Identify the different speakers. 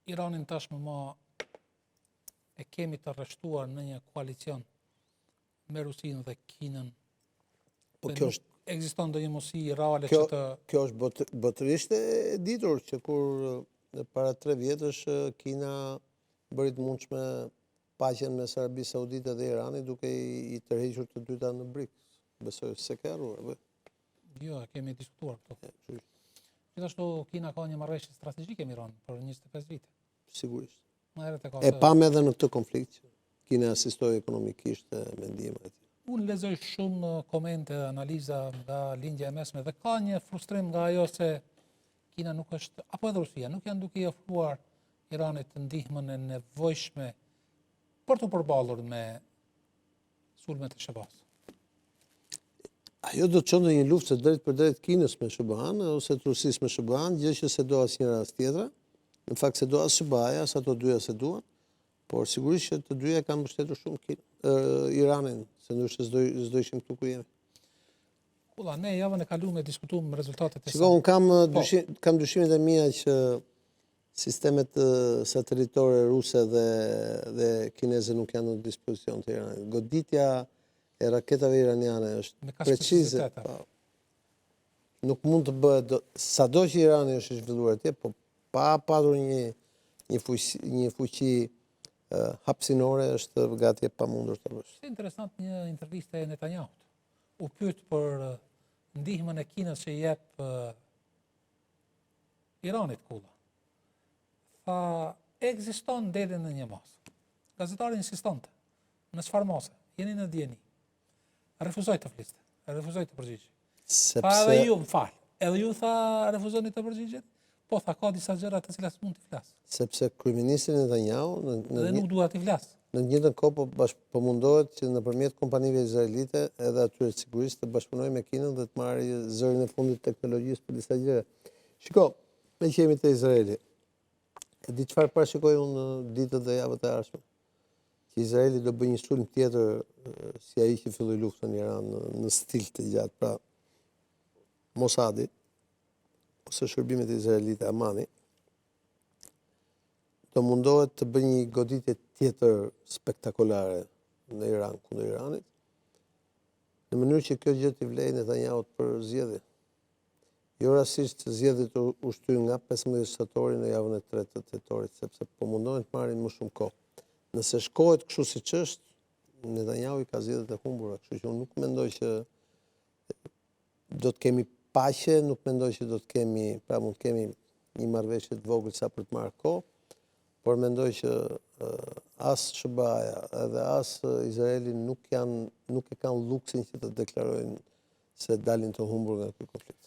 Speaker 1: Iranin tashmë më e kemi të rreshtuar në një koalicion me Rusinë dhe Kinën.
Speaker 2: Po
Speaker 1: Dhe
Speaker 2: kjo
Speaker 1: nuk
Speaker 2: është
Speaker 1: ekziston ndonjë mundësi reale
Speaker 2: kjo,
Speaker 1: që të
Speaker 2: kjo është botërisht e ditur që kur para 3 vjetësh Kina bëri të mundshme paqen mes Arabisë Saudite dhe Iranit duke i tërhequr të dyta në BRICS. Besoj se ka harruar.
Speaker 1: jo, e kemi diskutuar këto. Gjithashtu Kina ka një marrëveshje strategjike me Iran për 25 vite.
Speaker 2: Sigurisht.
Speaker 1: Më herët e ka
Speaker 2: E
Speaker 1: të-
Speaker 2: pam edhe në këtë konflikt që Kina asistoi ekonomikisht me ndihmë e tij.
Speaker 1: Unë lexoj shumë komente, analiza nga lindja e mesme dhe ka një frustrim nga ajo se Kina nuk është, apo edhe Rusia, nuk janë duke i ofruar Iranit të ndihmën e nevojshme për të përballur me sulmet e Shebas.
Speaker 2: Ajo do të çonte një luftë drejt për drejt Kinës me SBA-n ose të Rusisë me SBA-n, gjë që se do asnjëra as tjetra. Në fakt se do as SBA-ja, as ato dyja se duan, por sigurisht që të dyja kanë mbështetur shumë Iranin, se ndryshe s'do ishim këtu ku jemi.
Speaker 1: Ulla, ne javën e kaluar diskutuam rezultatet e
Speaker 2: Shiko, unë kam
Speaker 1: Po.
Speaker 2: dyshimet e mia që sistemet satelitore ruse dhe kineze nuk janë në dispozicion të Iranit. Goditja e raketave iraniane është
Speaker 1: Me kaq
Speaker 2: precize.
Speaker 1: precizitet,
Speaker 2: Po. Nuk mund të bëhet sado që Irani është i zhvilluar atje, po pa padur një fuqi hapësinore është gati e pamundur të bësh.
Speaker 1: Është interesant një intervistë e Netanyahut. U pyet për ndihmën e Kinës që i jep Iranit kulla. Tha, ekziston deri në një mos. Gazetari insistonte. Në çfarë mose? Jeni në dieni. Refuzoi të fliste. Refuzoi të përgjigjej. Tha edhe ju, më fal. Edhe ju tha refuzoni të përgjigjet? Po, tha ka disa gjëra të cilat mund të flas.
Speaker 2: Sepse kryeministri Netanyahu
Speaker 1: Dhe nuk dua të flas.
Speaker 2: në të njëjtën kohë po mundohet që nëpërmjet kompanive izraelite edhe atyre sigurisë të bashkëpunojë me Kinën dhe të marrë zërin e fundit të teknologjisë për disa gjëra. Shiko, me që jemi te Izraeli. E di çfarë parashikoj unë ditët dhe javët e ardhshme. Që Izraeli do bëjë një sulm tjetër si ai që filloi luftën në Iran në stil të gjatë, pra Mossadi ose shërbimet izraelite Amani do mundohet të bëjë një goditje tjetër spektakolare në Iran kundër Iranit, në mënyrë që kjo gjë t'i vlejë Netanyahut për zgjedhje. Jo rastisht që zgjedhjet u shtyjnë nga 15 shtatori në javën e 3 të tetorit, sepse po mundohen të marrin më shumë kohë. Nëse shkohet kështu siç është, Netanyahu i ka zgjedhjet e humbura, kështu që unë nuk mendoj që do të kemi paqe, nuk mendoj që do të kemi, pra mund të kemi një marrëveshje të vogël sa për të marrë kohë, por mendoj që as SBA-ja edhe as Izraeli nuk e kanë luksin që të deklarojnë se dalin të humbur nga ky konflikt.